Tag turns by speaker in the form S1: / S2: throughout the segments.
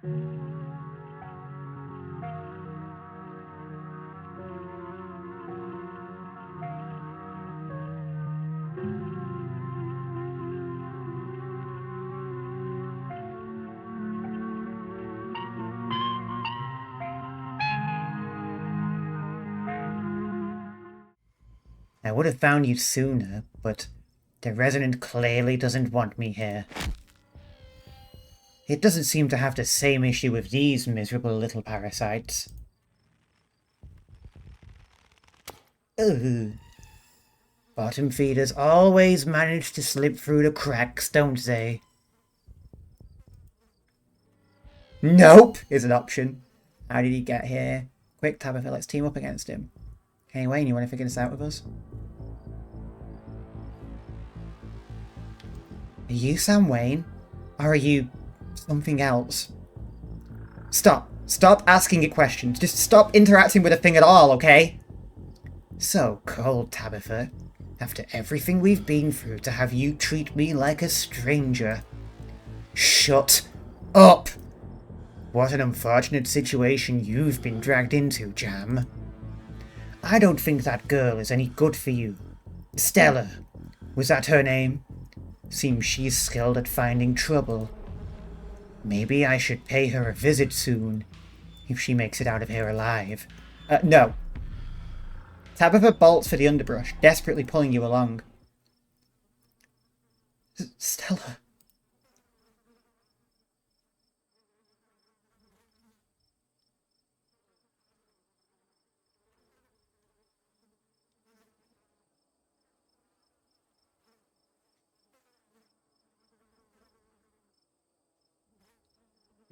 S1: I would have found you sooner, but the resident clearly doesn't want me here. It doesn't seem to have the same issue with these miserable little parasites. Ugh. Bottom feeders always manage to slip through the cracks, don't they? Nope is an option. How did he get here? Quick, Tabitha, let's team up against him. Hey Wayne, you want to figure this out with us? Are you Sam Wayne? Or are you something else? Stop. Stop asking it questions. Just stop interacting with the thing at all, okay? So cold, Tabitha. After everything we've been through, to have you treat me like a stranger. Shut up! What an unfortunate situation you've been dragged into, Jam. I don't think that girl is any good for you. Stella. Was that her name? Seems she's skilled at finding trouble. Maybe I should pay her a visit soon, if she makes it out of here alive. No. Tabitha bolts for the underbrush, desperately pulling you along. Stella.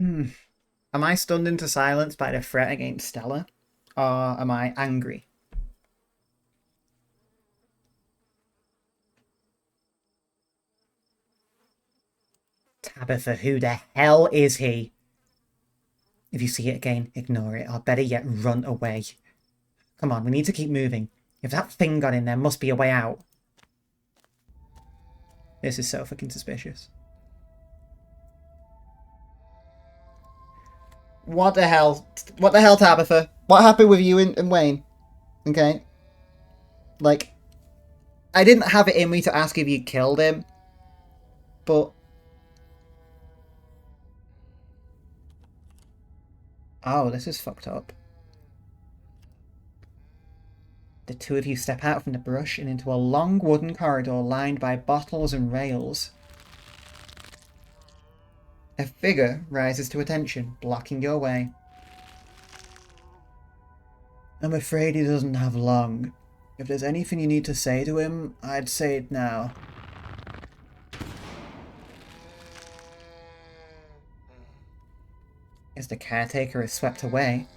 S1: Am I stunned into silence by the threat against Stella? Or am I angry? Tabitha, who the hell is he? If you see it again, ignore it, or better yet, run away. Come on, we need to keep moving. If that thing got in, there must be a way out. This is so fucking suspicious. What the hell? What the hell, Tabitha? What happened with you and Wayne? Okay. Like, I didn't have it in me to ask if you killed him, but... Oh, this is fucked up. The two of you step out from the brush and into a long wooden corridor lined by bottles and rails. A figure rises to attention, blocking your way. I'm afraid he doesn't have long. If there's anything you need to say to him, I'd say it now. As the caretaker is swept away,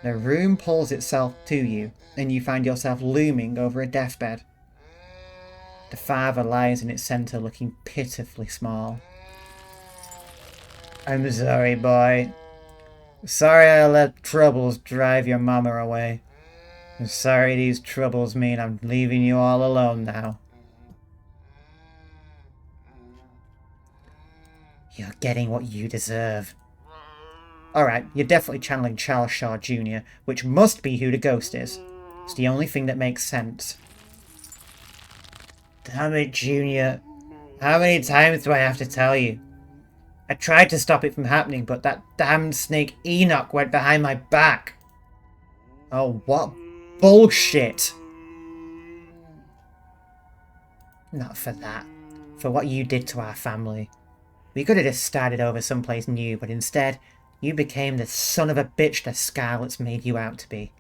S1: the room pulls itself to you, and you find yourself looming over a deathbed. The father lies in its centre, looking pitifully small. I'm sorry, boy. Sorry I let troubles drive your mama away. I'm sorry these troubles mean I'm leaving you all alone now. You're getting what you deserve. Alright, you're definitely channeling Charles Shaw Jr., which must be who the ghost is. It's the only thing that makes sense. Damn it, Junior. How many times do I have to tell you? I tried to stop it from happening, but that damned snake Enoch went behind my back. Oh, what bullshit. Not for that. For what you did to our family. We could have just started over someplace new, but instead, you became the son of a bitch the Scarlet's made you out to be.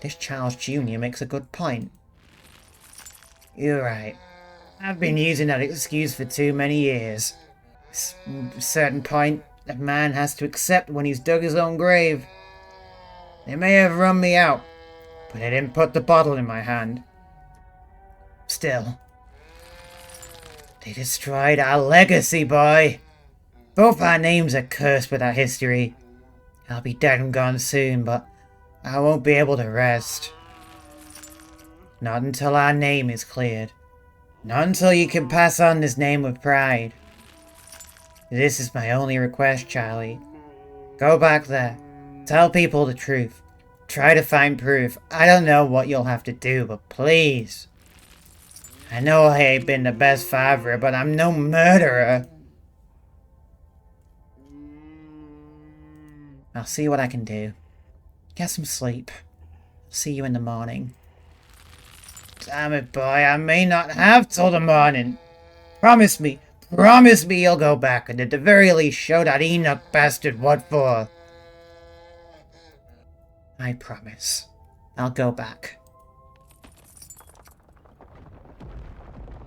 S1: This Charles Jr. makes a good point. You're right. I've been using that excuse for too many years. At a certain point, a man has to accept when he's dug his own grave. They may have run me out, but they didn't put the bottle in my hand. Still, they destroyed our legacy, boy. Both our names are cursed with our history. I'll be dead and gone soon, but I won't be able to rest. Not until our name is cleared. Not until you can pass on this name with pride. This is my only request, Charlie. Go back there. Tell people the truth. Try to find proof. I don't know what you'll have to do, but please. I know I ain't been the best father, but I'm no murderer. I'll see what I can do. Get some sleep. I'll see you in the morning. Damn it, boy, I may not have till the morning. Promise me you'll go back and at the very least show that Enoch bastard what for. I promise. I'll go back.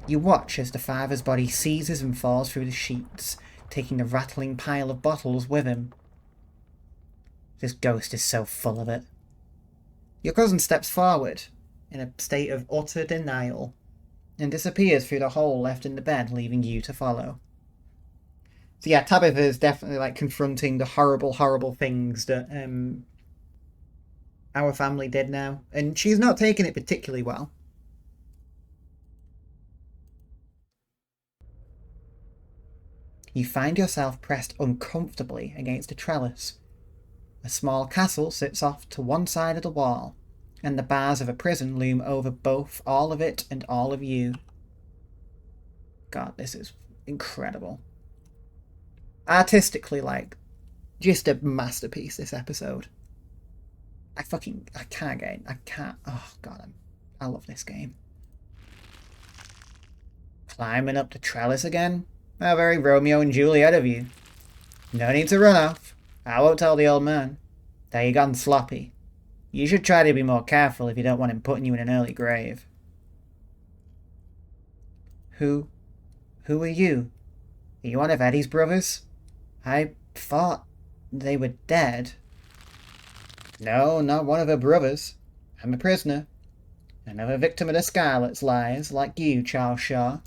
S1: You watch as the father's body seizes and falls through the sheets, taking the rattling pile of bottles with him. This ghost is so full of it. Your cousin steps forward, in a state of utter denial, and disappears through the hole left in the bed, leaving you to follow. So yeah, Tabitha is definitely like confronting the horrible, horrible things that our family did now, and she's not taking it particularly well. You find yourself pressed uncomfortably against a trellis. A small castle sits off to one side of the wall, and the bars of a prison loom over both all of it and all of you. God, this is incredible. Artistically, like, just a masterpiece, this episode. I can't, oh God, I love this game. Climbing up the trellis again? How very Romeo and Juliet of you. No need to run off. I won't tell the old man. There you gone sloppy. You should try to be more careful if you don't want him putting you in an early grave. Who are you? Are you one of Eddie's brothers? I thought they were dead. No, not one of her brothers. I'm a prisoner. Another victim of the Scarlet's lies, like you, Charles Shaw.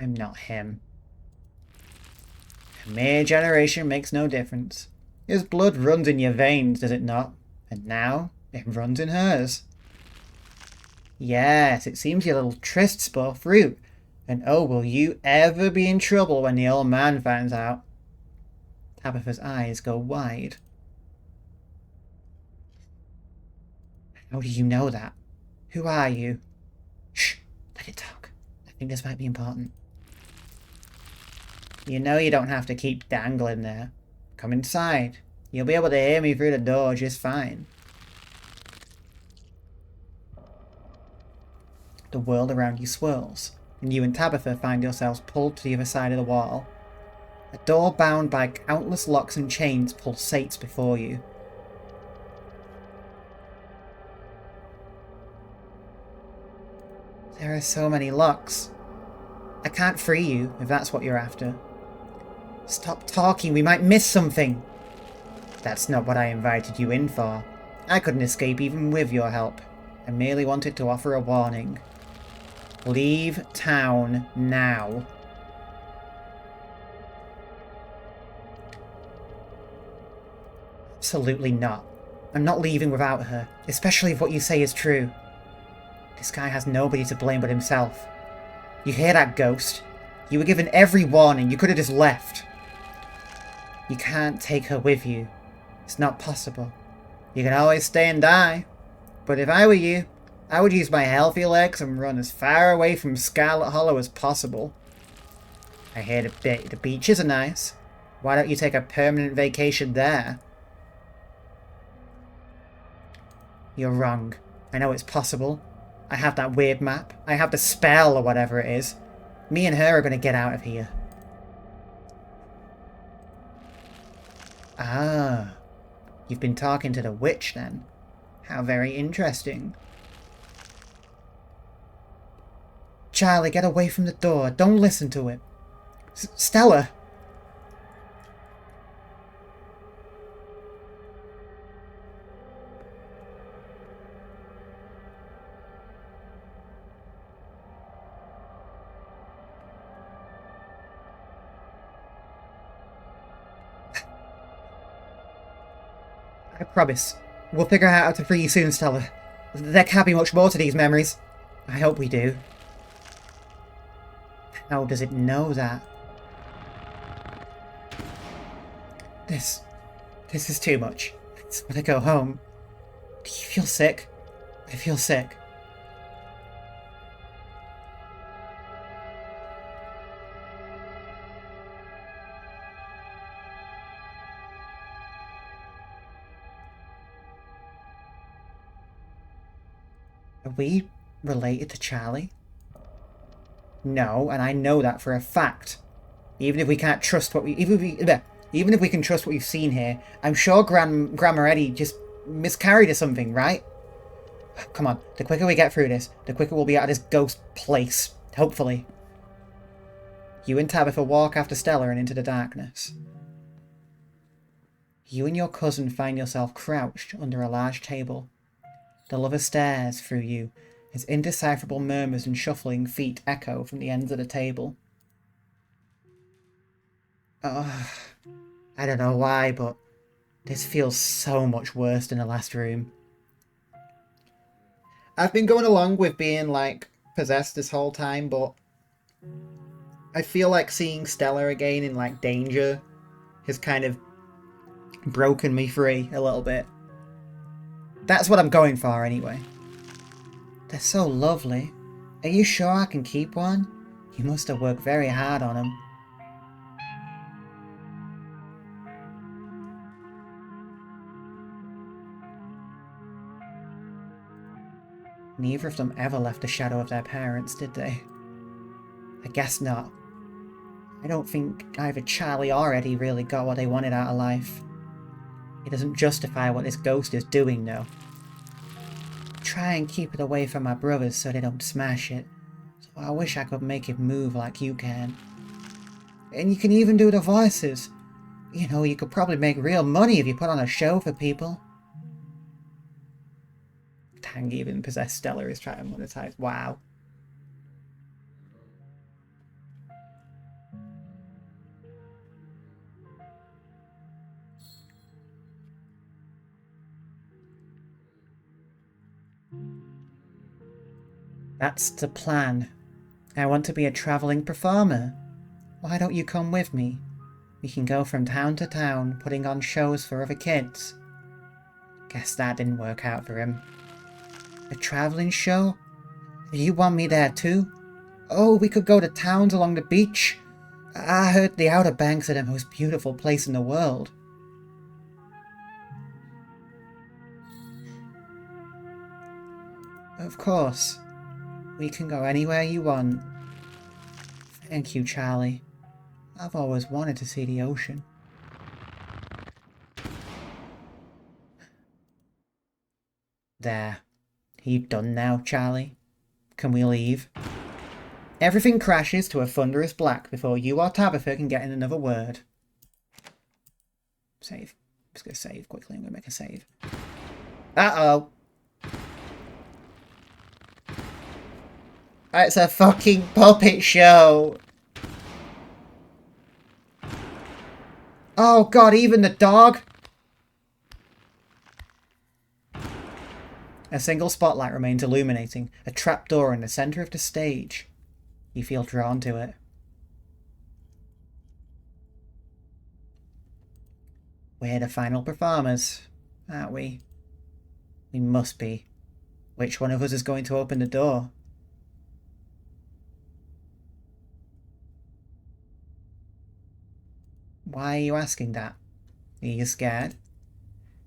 S1: I'm not him. A mere generation makes no difference. His blood runs in your veins, does it not? And now, it runs in hers. Yes, it seems your little trysts bore fruit. And oh, will you ever be in trouble when the old man finds out? Tabitha's eyes go wide. How do you know that? Who are you? Shh, let it talk. I think this might be important. You know you don't have to keep dangling there. Come inside. You'll be able to hear me through the door just fine. The world around you swirls, and you and Tabitha find yourselves pulled to the other side of the wall. A door bound by countless locks and chains pulsates before you. There are so many locks. I can't free you, if that's what you're after. Stop talking, we might miss something. That's not what I invited you in for. I couldn't escape even with your help. I merely wanted to offer a warning. Leave town now. Absolutely not. I'm not leaving without her, especially if what you say is true. This guy has nobody to blame but himself. You hear that, ghost? You were given every warning, you could have just left. You can't take her with you. It's not possible. You can always stay and die. But if I were you, I would use my healthy legs and run as far away from Scarlet Hollow as possible. I hear the beaches are nice. Why don't you take a permanent vacation there? You're wrong. I know it's possible. I have that weird map. I have the spell or whatever it is. Me and her are going to get out of here. Ah. You've been talking to the witch then. How very interesting. Charlie, get away from the door. Don't listen to it. Stella! I promise. We'll figure out how to free you soon, Stella. There can't be much more to these memories. I hope we do. How does it know that? This is too much. I just want to go home. Do you feel sick? I feel sick. Are we related to Charlie? No, and I know that for a fact. Even if we can't trust what we... Even if we can trust what we've seen here, I'm sure Grandma Eddie just miscarried or something, right? Come on, the quicker we get through this, the quicker we'll be out of this ghost place. Hopefully. You and Tabitha walk after Stella and into the darkness. You and your cousin find yourself crouched under a large table. The lover stares through you as indecipherable murmurs and shuffling feet echo from the ends of the table. Ugh. I don't know why, but this feels so much worse than the last room. I've been going along with being, like, possessed this whole time, but I feel like seeing Stella again in, like, danger has kind of broken me free a little bit. That's what I'm going for, anyway. They're so lovely. Are you sure I can keep one? You must have worked very hard on them. Neither of them ever left the shadow of their parents, did they? I guess not. I don't think either Charlie or Eddie really got what they wanted out of life. It doesn't justify what this ghost is doing, though. I try and keep it away from my brothers so they don't smash it. So I wish I could make it move like you can. And you can even do the voices. You know, you could probably make real money if you put on a show for people. Dang, even possessed Stella is trying to monetize. Wow. That's the plan. I want to be a travelling performer. Why don't you come with me? We can go from town to town, putting on shows for other kids. Guess that didn't work out for him. A travelling show? You want me there too? Oh, we could go to towns along the beach. I heard the Outer Banks are the most beautiful place in the world. Of course. We can go anywhere you want. Thank you, Charlie. I've always wanted to see the ocean. There. You done now, Charlie? Can we leave? Everything crashes to a thunderous black before you or Tabitha can get in another word. Save. I'm just going to save quickly. I'm going to make a save. Uh-oh. It's a fucking puppet show. Oh god, even the dog? A single spotlight remains illuminating, a trapdoor in the centre of the stage. You feel drawn to it. We're the final performers, aren't we? We must be. Which one of us is going to open the door? Why are you asking that? Are you scared?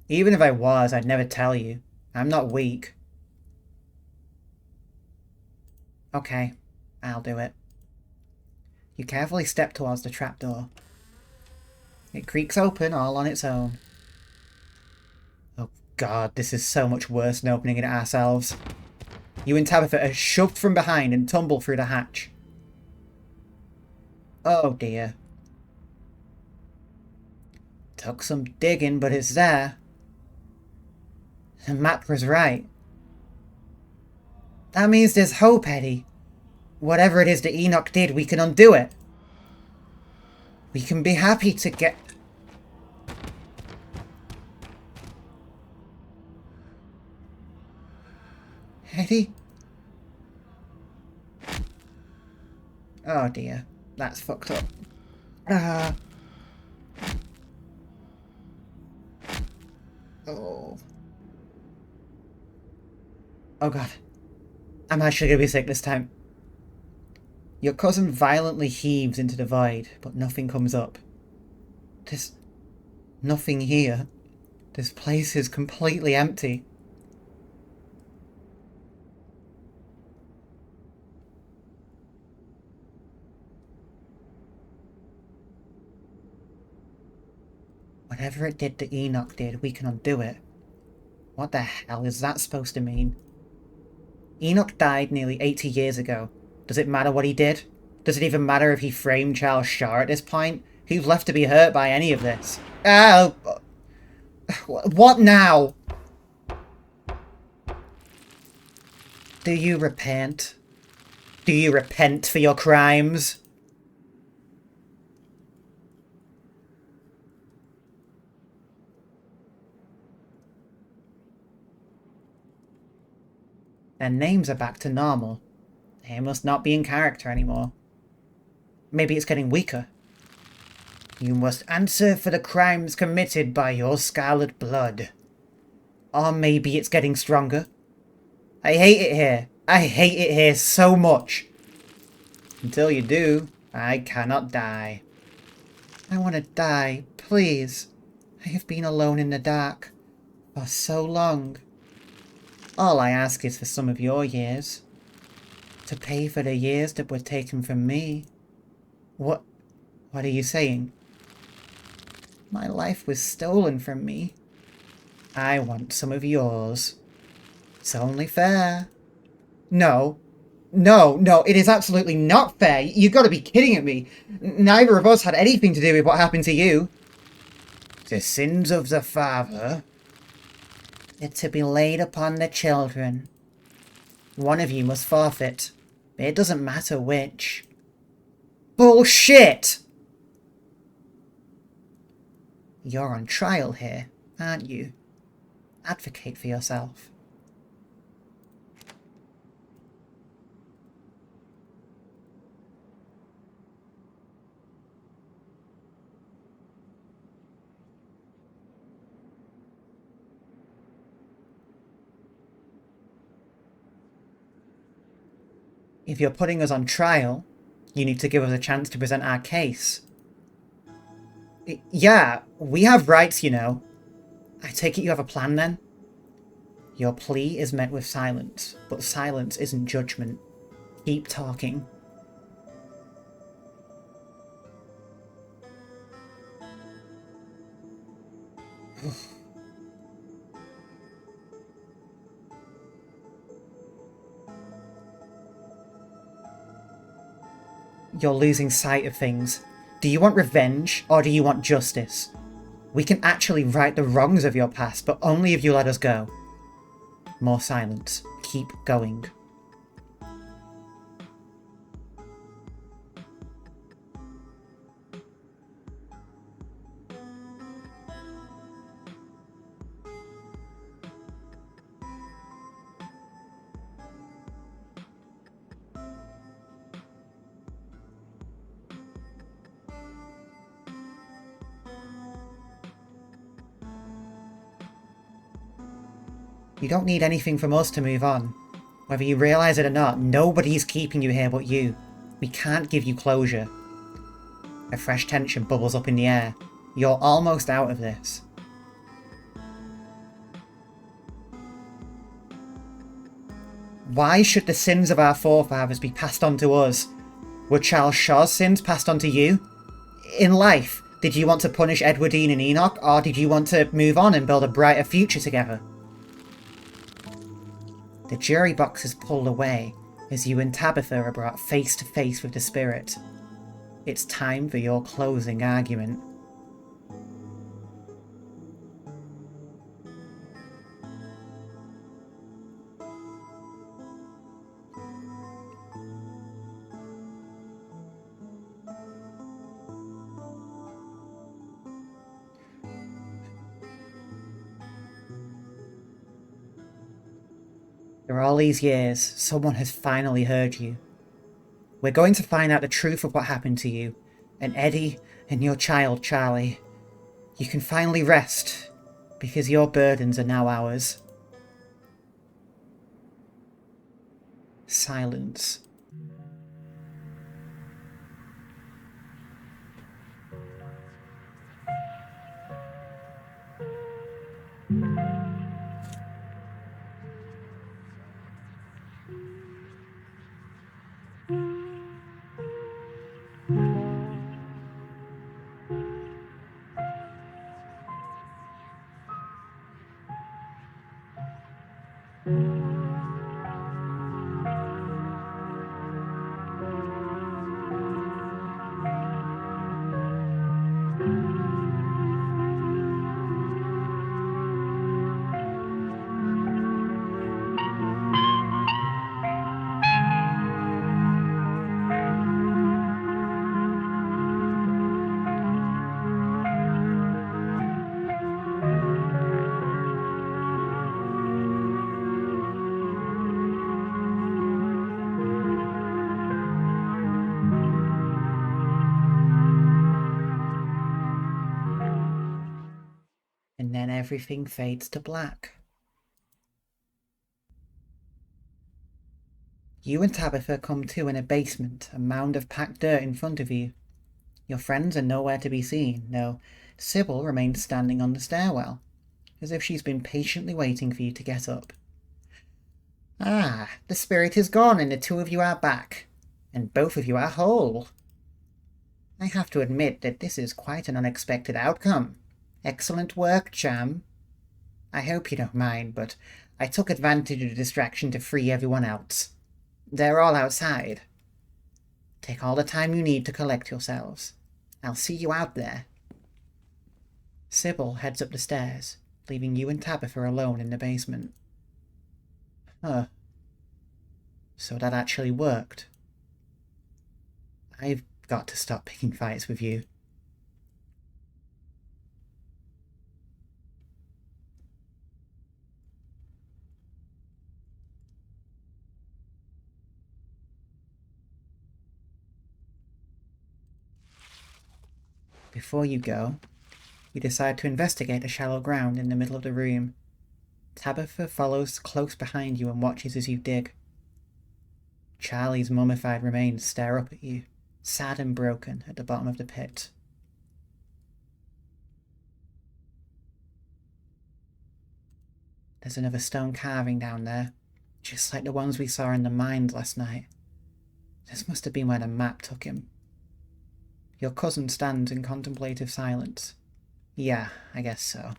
S1: Even if I was, I'd never tell you. I'm not weak. Okay, I'll do it. You carefully step towards the trapdoor. It creaks open all on its own. Oh god, this is so much worse than opening it ourselves. You and Tabitha are shoved from behind and tumble through the hatch. Oh dear. Took some digging, but it's there. The map was right. That means there's hope, Eddie. Whatever it is that Enoch did, we can undo it. We can be happy to get... Eddie? Oh dear. That's fucked up. Ah. Oh. Oh god. I'm actually gonna be sick this time. Your cousin violently heaves into the void, but nothing comes up. There's nothing here. This place is completely empty. Whatever it did that Enoch did, we can undo it. What the hell is that supposed to mean? Enoch died nearly 80 years ago. Does it matter what he did? Does it even matter if he framed Charles Shaw at this point? Who's left to be hurt by any of this? Oh! What now? Do you repent? Do you repent for your crimes? Their names are back to normal. They must not be in character anymore. Maybe it's getting weaker. You must answer for the crimes committed by your scarlet blood. Or maybe it's getting stronger. I hate it here. I hate it here so much. Until you do, I cannot die. I want to die, please. I have been alone in the dark for so long. All I ask is for some of your years. To pay for the years that were taken from me. What are you saying? My life was stolen from me. I want some of yours. It's only fair. No. No, it is absolutely not fair. You've got to be kidding at me. Neither of us had anything to do with what happened to you. The sins of the father are to be laid upon the children. One of you must forfeit. It doesn't matter which. Bullshit! You're on trial here, aren't you? Advocate for yourself. If you're putting us on trial, you need to give us a chance to present our case. Yeah, we have rights, you know. I take it you have a plan then? Your plea is met with silence, but silence isn't judgment. Keep talking. You're losing sight of things. Do you want revenge, or do you want justice? We can actually right the wrongs of your past, but only if you let us go. More silence. Keep going. You don't need anything from us to move on. Whether you realise it or not, nobody's keeping you here but you. We can't give you closure. A fresh tension bubbles up in the air. You're almost out of this. Why should the sins of our forefathers be passed on to us? Were Charles Shaw's sins passed on to you? In life, did you want to punish Edwardine and Enoch, or did you want to move on and build a brighter future together? The jury box is pulled away as you and Tabitha are brought face to face with the spirit. It's time for your closing argument. After all these years, someone has finally heard you. We're going to find out the truth of what happened to you, and Eddie and your child, Charlie. You can finally rest, because your burdens are now ours. Silence. And then everything fades to black. You and Tabitha come to in a basement, a mound of packed dirt in front of you. Your friends are nowhere to be seen, though Sybil remains standing on the stairwell, as if she's been patiently waiting for you to get up. Ah, the spirit is gone and the two of you are back, and both of you are whole. I have to admit that this is quite an unexpected outcome. Excellent work, Cham. I hope you don't mind, but I took advantage of the distraction to free everyone else. They're all outside. Take all the time you need to collect yourselves. I'll see you out there. Sybil heads up the stairs, leaving you and Tabitha alone in the basement. Huh. So that actually worked. I've got to stop picking fights with you. Before you go, you decide to investigate the shallow ground in the middle of the room. Tabitha follows close behind you and watches as you dig. Charlie's mummified remains stare up at you, sad and broken, at the bottom of the pit. There's another stone carving down there, just like the ones we saw in the mines last night. This must have been where the map took him. Your cousin stands in contemplative silence. Yeah, I guess so.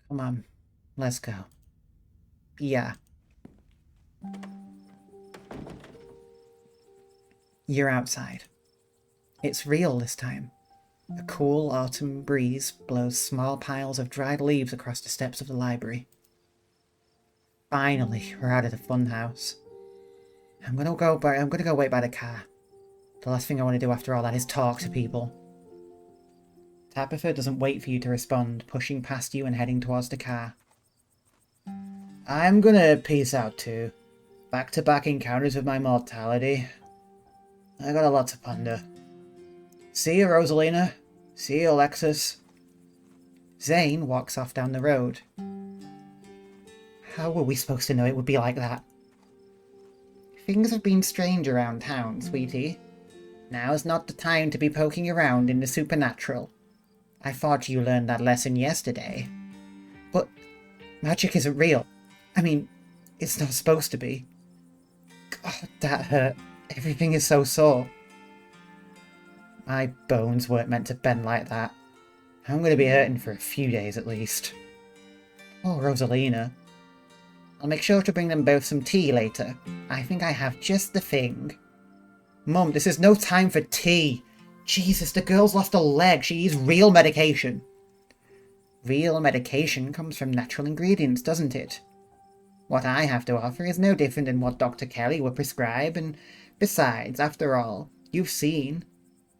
S1: Come on, let's go. Yeah. You're outside. It's real this time. A cool autumn breeze blows small piles of dried leaves across the steps of the library. Finally, we're out of the funhouse. I'm gonna go wait by the car. The last thing I want to do after all that is talk to people. Tabitha doesn't wait for you to respond, pushing past you and heading towards the car. I'm gonna peace out too. Back-to-back encounters with my mortality. I got a lot to ponder. See you, Rosalina. See you, Alexis. Zane walks off down the road. How were we supposed to know it would be like that? Things have been strange around town, sweetie. Now's not the time to be poking around in the supernatural. I thought you learned that lesson yesterday. But magic isn't real. I mean, it's not supposed to be. God, that hurt. Everything is so sore. My bones weren't meant to bend like that. I'm going to be hurting for a few days at least. Oh, Rosalina. I'll make sure to bring them both some tea later. I think I have just the thing. Mum, this is no time for tea. Jesus, the girl's lost a leg. She needs real medication. Real medication comes from natural ingredients, doesn't it? What I have to offer is no different than what Dr. Kelly would prescribe, and besides, after all, You've seen.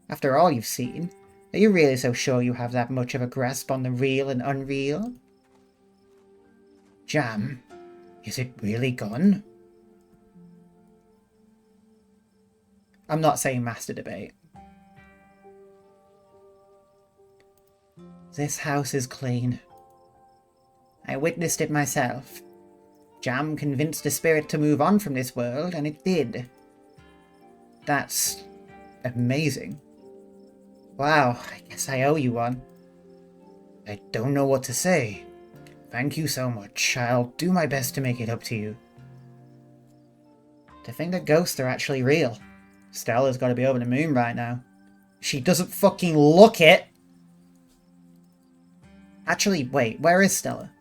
S1: After all you've seen, are you really so sure you have that much of a grasp on the real and unreal? Jam, is it really gone? I'm not saying master debate. This house is clean. I witnessed it myself. Jam convinced the spirit to move on from this world, and it did. That's amazing. Wow, I guess I owe you one. I don't know what to say. Thank you so much. I'll do my best to make it up to you. To think that ghosts are actually real. Stella's got to be over the moon right now. She doesn't fucking look it! Actually, wait, where is Stella?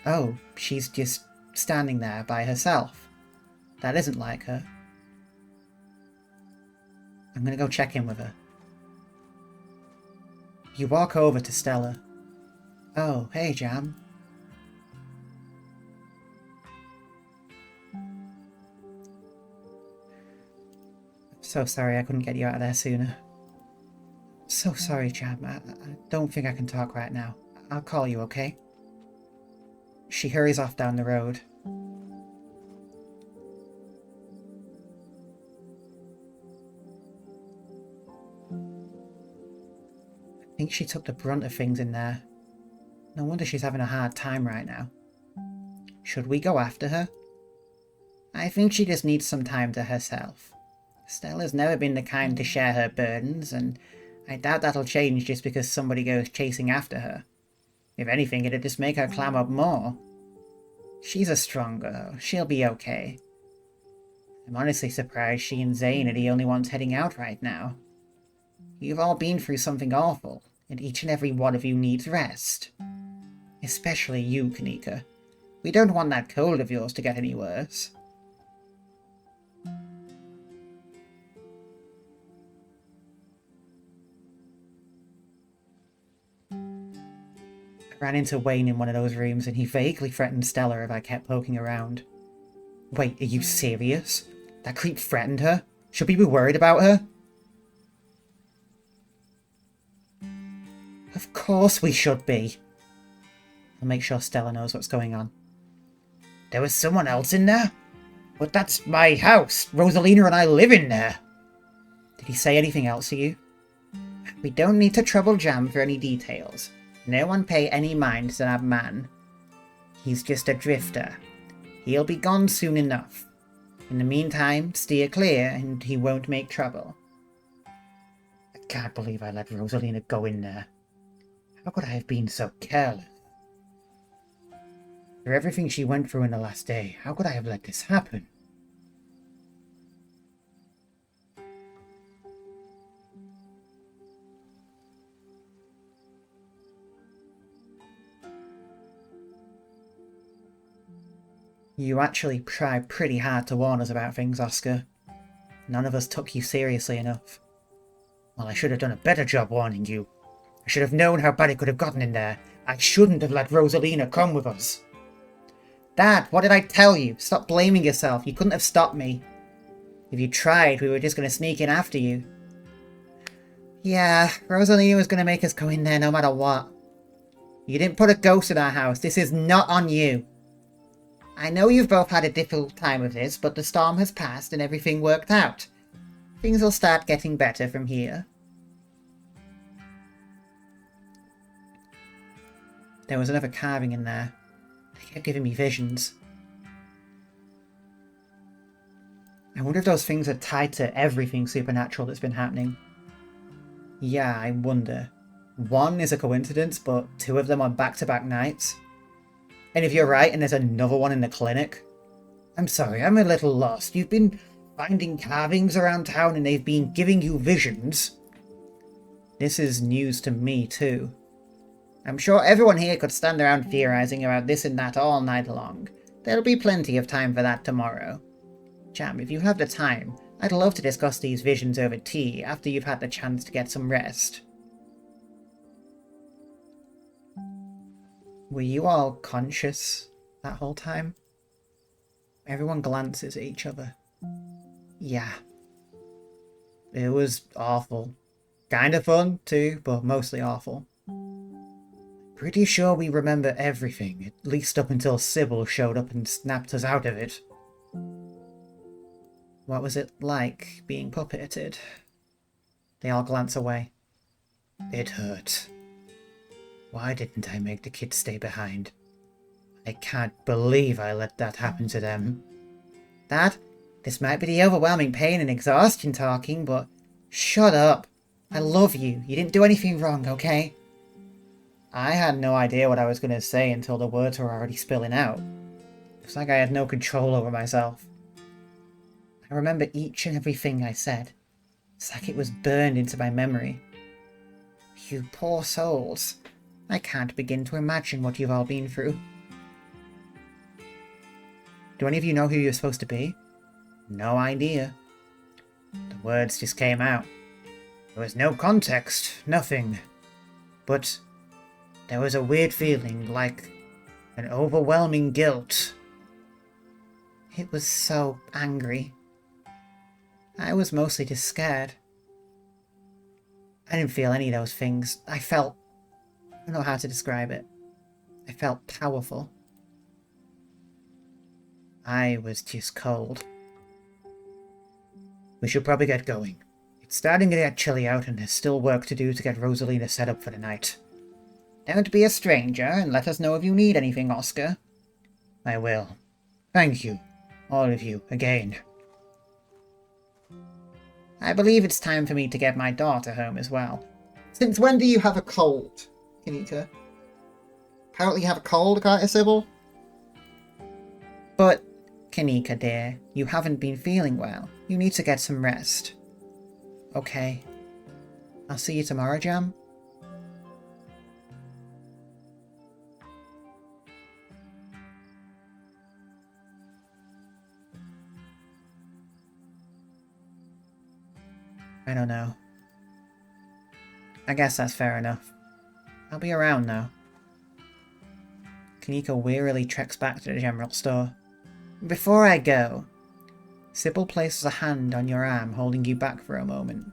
S1: Oh, she's just standing there by herself. That isn't like her. I'm gonna go check in with her. You walk over to Stella. Oh, hey, Jam. So sorry I couldn't get you out of there sooner. So sorry, Jam. I don't think I can talk right now. I'll call you, okay? She hurries off down the road. I think she took the brunt of things in there. No wonder she's having a hard time right now. Should we go after her? I think she just needs some time to herself. Stella's never been the kind to share her burdens, and I doubt that'll change just because somebody goes chasing after her. If anything, it'd just make her clam up more. She's a strong girl. She'll be okay. I'm honestly surprised she and Zane are the only ones heading out right now. You've all been through something awful, and each and every one of you needs rest. Especially you, Kanika. We don't want that cold of yours to get any worse. I ran into Wayne in one of those rooms and he vaguely threatened Stella if I kept poking around. Wait, are you serious? That creep threatened her? Should we be worried about her? Of course we should be. I'll make sure Stella knows what's going on. There was someone else in there? But that's my house. Rosalina and I live in there. Did he say anything else to you? We don't need to trouble Jam for any details. No one pay any mind to that man. He's just a drifter. He'll be gone soon enough. In the meantime, steer clear and he won't make trouble. I can't believe I let Rosalina go in there. How could I have been so careless? For everything she went through in the last day, how could I have let this happen? You actually tried pretty hard to warn us about things, Oscar. None of us took you seriously enough. Well, I should have done a better job warning you. I should have known how bad it could have gotten in there. I shouldn't have let Rosalina come with us. Dad, what did I tell you? Stop blaming yourself. You couldn't have stopped me. If you tried, we were just going to sneak in after you. Yeah, Rosalina was going to make us go in there no matter what. You didn't put a ghost in our house. This is not on you. I know you've both had a difficult time with this, but the storm has passed and everything worked out. Things will start getting better from here. There was another carving in there. They kept giving me visions. I wonder if those things are tied to everything supernatural that's been happening. Yeah, I wonder. One is a coincidence, but two of them on back-to-back nights. And if you're right and there's another one in the clinic... I'm sorry, I'm a little lost. You've been finding carvings around town and they've been giving you visions. This is news to me too. I'm sure everyone here could stand around theorizing about this and that all night long. There'll be plenty of time for that tomorrow. Jam, if you have the time, I'd love to discuss these visions over tea after you've had the chance to get some rest. Were you all conscious that whole time? Everyone glances at each other. Yeah. It was awful. Kinda fun, too, but mostly awful. Pretty sure we remember everything, at least up until Sybil showed up and snapped us out of it. What was it like, being puppeted? They all glance away. It hurt. Why didn't I make the kids stay behind? I can't believe I let that happen to them. Dad, this might be the overwhelming pain and exhaustion talking, but shut up. I love you. You didn't do anything wrong, okay? I had no idea what I was going to say until the words were already spilling out. It's like I had no control over myself. I remember each and everything I said. It's like it was burned into my memory. You poor souls. I can't begin to imagine what you've all been through. Do any of you know who you're supposed to be? No idea. The words just came out. There was no context, nothing. But there was a weird feeling, like an overwhelming guilt. It was so angry. I was mostly just scared. I didn't feel any of those things. I don't know how to describe it. I felt powerful. I was just cold. We should probably get going. It's starting to get chilly out and there's still work to do to get Rosalina set up for the night. Don't be a stranger and let us know if you need anything, Oscar. I will. Thank you, all of you, again. I believe it's time for me to get my daughter home as well. Since when do you have a cold, Kanika? Apparently you have a cold, according to Sybil. But, Kanika dear, you haven't been feeling well. You need to get some rest. Okay. I'll see you tomorrow, Jam. I don't know. I guess that's fair enough. I'll be around now. Kanika wearily treks back to the general store. Before I go, Sybil places a hand on your arm, holding you back for a moment.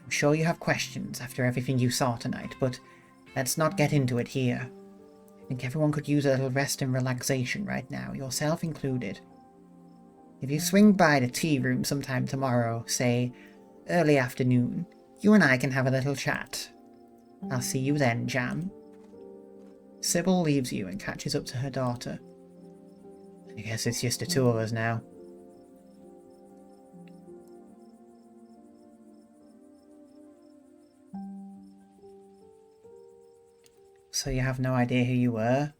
S1: I'm sure you have questions after everything you saw tonight, but let's not get into it here. I think everyone could use a little rest and relaxation right now, yourself included. If you swing by the tea room sometime tomorrow, say early afternoon, you and I can have a little chat. I'll see you then, Jam. Sybil leaves you and catches up to her daughter. I guess it's just the two of us now. So you have no idea who you were?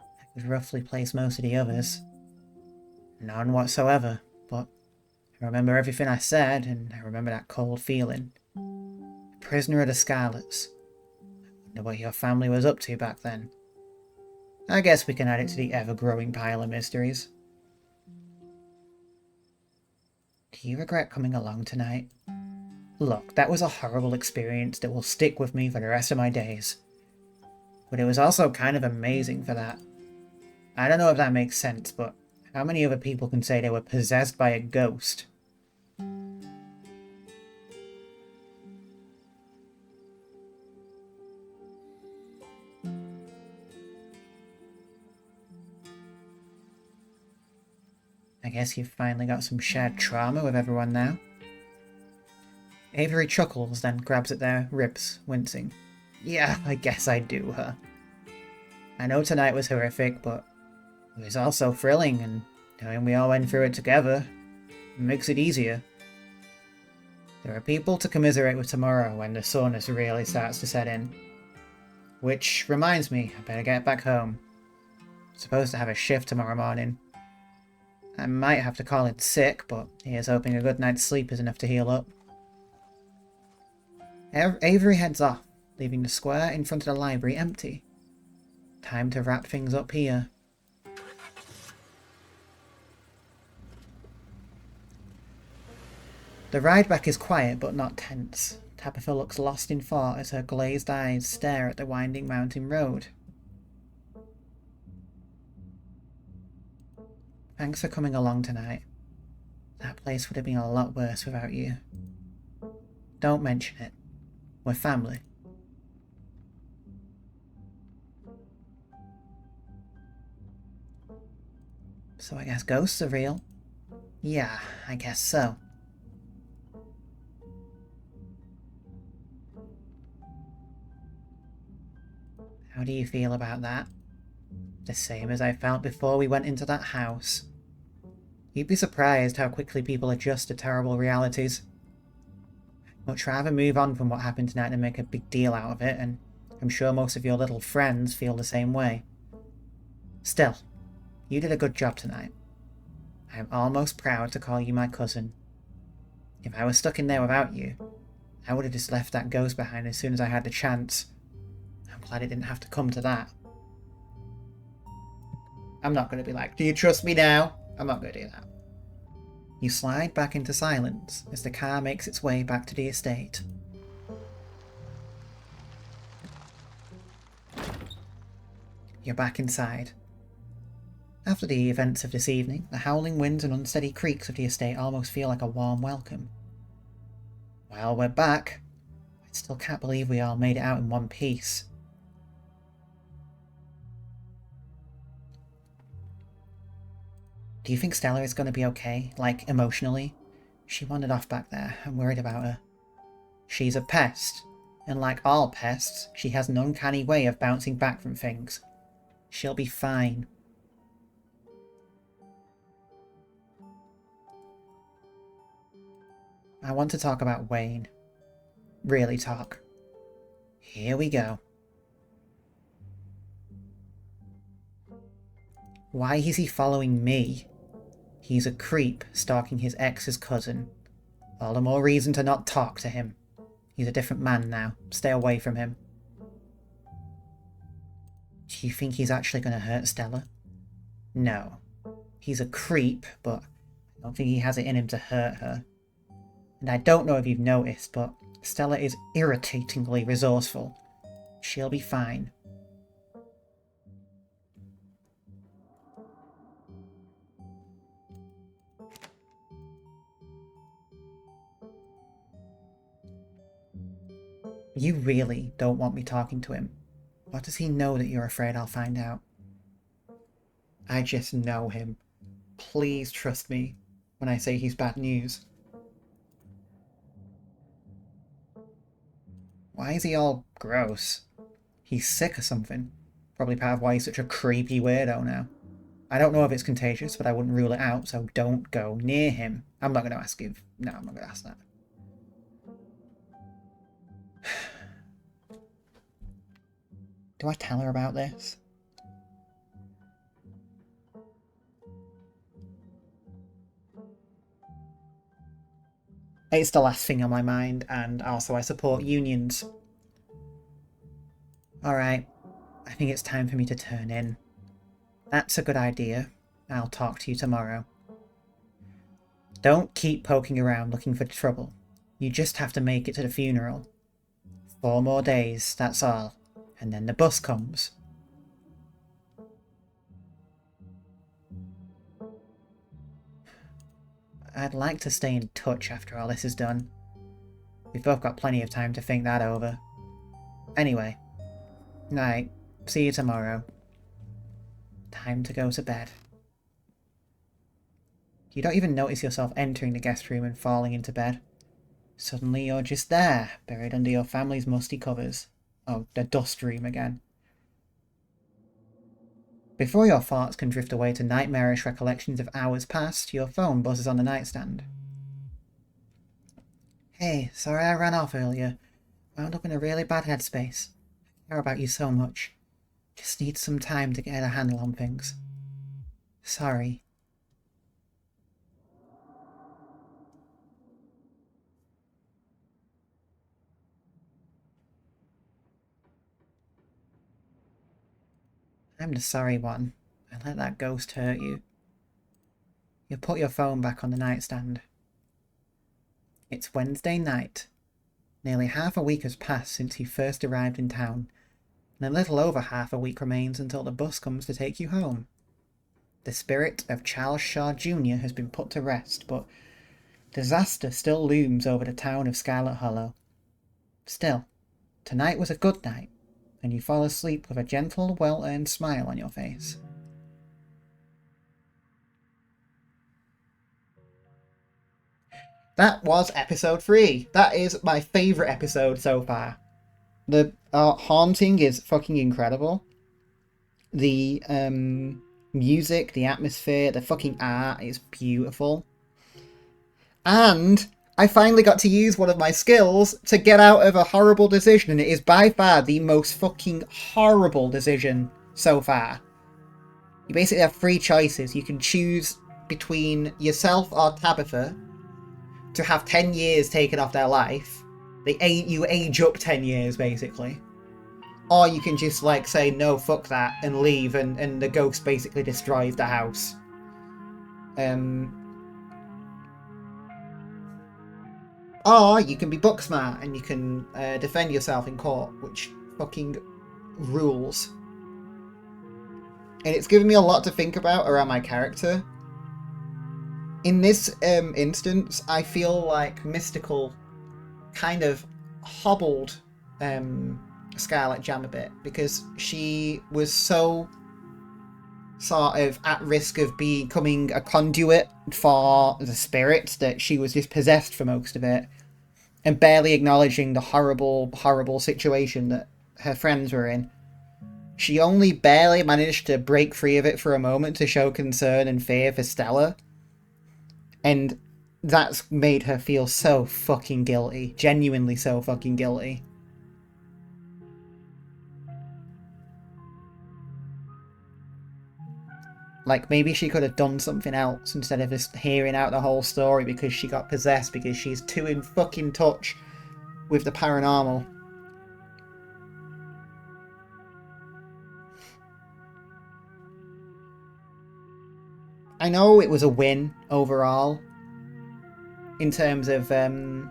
S1: I could roughly place most of the others. None whatsoever, but I remember everything I said, and I remember that cold feeling. A prisoner of the Scarlets. I wonder what your family was up to back then. I guess we can add it to the ever-growing pile of mysteries. Do you regret coming along tonight? Look, that was a horrible experience that will stick with me for the rest of my days. But it was also kind of amazing for that. I don't know if that makes sense, but how many other people can say they were possessed by a ghost? I guess you've finally got some shared trauma with everyone now. Avery chuckles, then grabs at their ribs, wincing. Yeah, I guess I do, huh? I know tonight was horrific, but it was also thrilling, and knowing we all went through it together makes it easier. There are people to commiserate with tomorrow when the sun really starts to set in. Which reminds me, I better get back home. I'm supposed to have a shift tomorrow morning. I might have to call in sick, but here's hoping a good night's sleep is enough to heal up. Avery heads off, leaving the square in front of the library empty. Time to wrap things up here. The ride back is quiet but not tense. Tabitha looks lost in thought as her glazed eyes stare at the winding mountain road. Thanks for coming along tonight. That place would have been a lot worse without you. Don't mention it. We're family. So I guess ghosts are real? Yeah, I guess so. How do you feel about that? The same as I felt before we went into that house. You'd be surprised how quickly people adjust to terrible realities. Much rather move on from what happened tonight than make a big deal out of it, and I'm sure most of your little friends feel the same way. Still, you did a good job tonight. I am almost proud to call you my cousin. If I was stuck in there without you, I would have just left that ghost behind as soon as I had the chance. I'm glad it didn't have to come to that. I'm not going to be like, do you trust me now? I'm not going to do that. You slide back into silence as the car makes its way back to the estate. You're back inside. After the events of this evening, the howling winds and unsteady creaks of the estate almost feel like a warm welcome. Well, we're back. I still can't believe we all made it out in one piece. Do you think Stella is going to be okay? Like, emotionally? She wandered off back there. I'm worried about her. She's a pest. And like all pests, she has an uncanny way of bouncing back from things. She'll be fine. I want to talk about Wayne. Really talk. Here we go. Why is he following me? He's a creep stalking his ex's cousin. All the more reason to not talk to him. He's a different man now. Stay away from him. Do you think he's actually going to hurt Stella? No. He's a creep, but I don't think he has it in him to hurt her. And I don't know if you've noticed, but Stella is irritatingly resourceful. She'll be fine. You really don't want me talking to him. What does he know that you're afraid I'll find out? I just know him. Please trust me when I say he's bad news. Why is he all gross? He's sick or something. Probably part of why he's such a creepy weirdo now. I don't know if it's contagious, but I wouldn't rule it out, so don't go near him. I'm not going to ask if... No, I'm not going to ask that. Do I tell her about this? It's the last thing on my mind, and also I support unions. Alright, I think it's time for me to turn in. That's a good idea. I'll talk to you tomorrow. Don't keep poking around looking for trouble. You just have to make it to the funeral. 4 more days, that's all. And then the bus comes. I'd like to stay in touch after all this is done. We've both got plenty of time to think that over. Anyway, night. See you tomorrow. Time to go to bed. You don't even notice yourself entering the guest room and falling into bed. Suddenly you're just there, buried under your family's musty covers. Oh, the dust room again. Before your thoughts can drift away to nightmarish recollections of hours past, your phone buzzes on the nightstand. Hey, sorry I ran off earlier. Wound up in a really bad headspace. I care about you so much. Just need some time to get a handle on things. Sorry. I'm the sorry one. I let that ghost hurt you. You put your phone back on the nightstand. It's Wednesday night. Nearly half a week has passed since you first arrived in town, and a little over half a week remains until the bus comes to take you home. The spirit of Charles Shaw Jr. has been put to rest, but Disaster still looms over the town of Scarlet Hollow. Still, tonight was a good night, and you fall asleep with a gentle, well-earned smile on your face. That was episode 3. That is my favourite episode so far. The haunting is fucking incredible. The music, the atmosphere, the fucking art is beautiful. And I finally got to use one of my skills to get out of a horrible decision, and it is by far the most fucking horrible decision so far. You basically have 3 choices. You can choose between yourself or Tabitha to have 10 years taken off their life. You age up 10 years, basically. Or you can just, like, say, no, fuck that, and leave, and the ghost basically destroys the house. Or you can be book smart, and you can defend yourself in court, which fucking rules. And it's given me a lot to think about around my character. In this instance, I feel like Mystical kind of hobbled Scarlet Jam a bit, because she was so sort of at risk of becoming a conduit for the spirits that she was just possessed for most of it, and barely acknowledging the horrible, horrible situation that her friends were in. She only barely managed to break free of it for a moment to show concern and fear for Stella, and that's made her feel so fucking guilty. Genuinely so fucking guilty. Like, maybe she could have done something else instead of just hearing out the whole story because she got possessed, because she's too in fucking touch with the paranormal. I know it was a win overall in terms of, you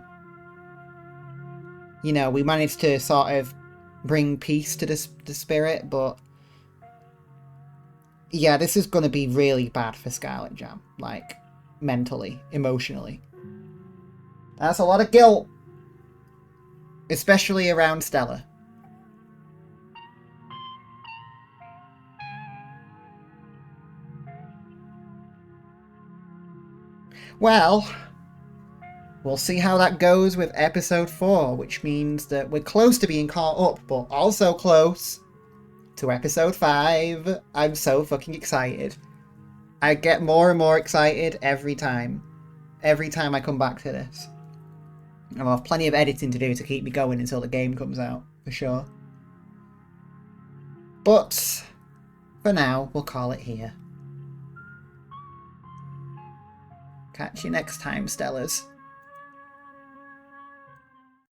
S1: know, we managed to sort of bring peace to the spirit, but yeah, this is going to be really bad for Scarlet Jam, like, mentally, emotionally. That's a lot of guilt, especially around Stella. Well, we'll see how that goes with episode 4, which means that we're close to being caught up, but also close to episode 5. I'm so fucking excited. I get more and more excited every time. Every time I come back to this. I'll have plenty of editing to do to keep me going until the game comes out, for sure. But for now, we'll call it here. Catch you next time, Stellas.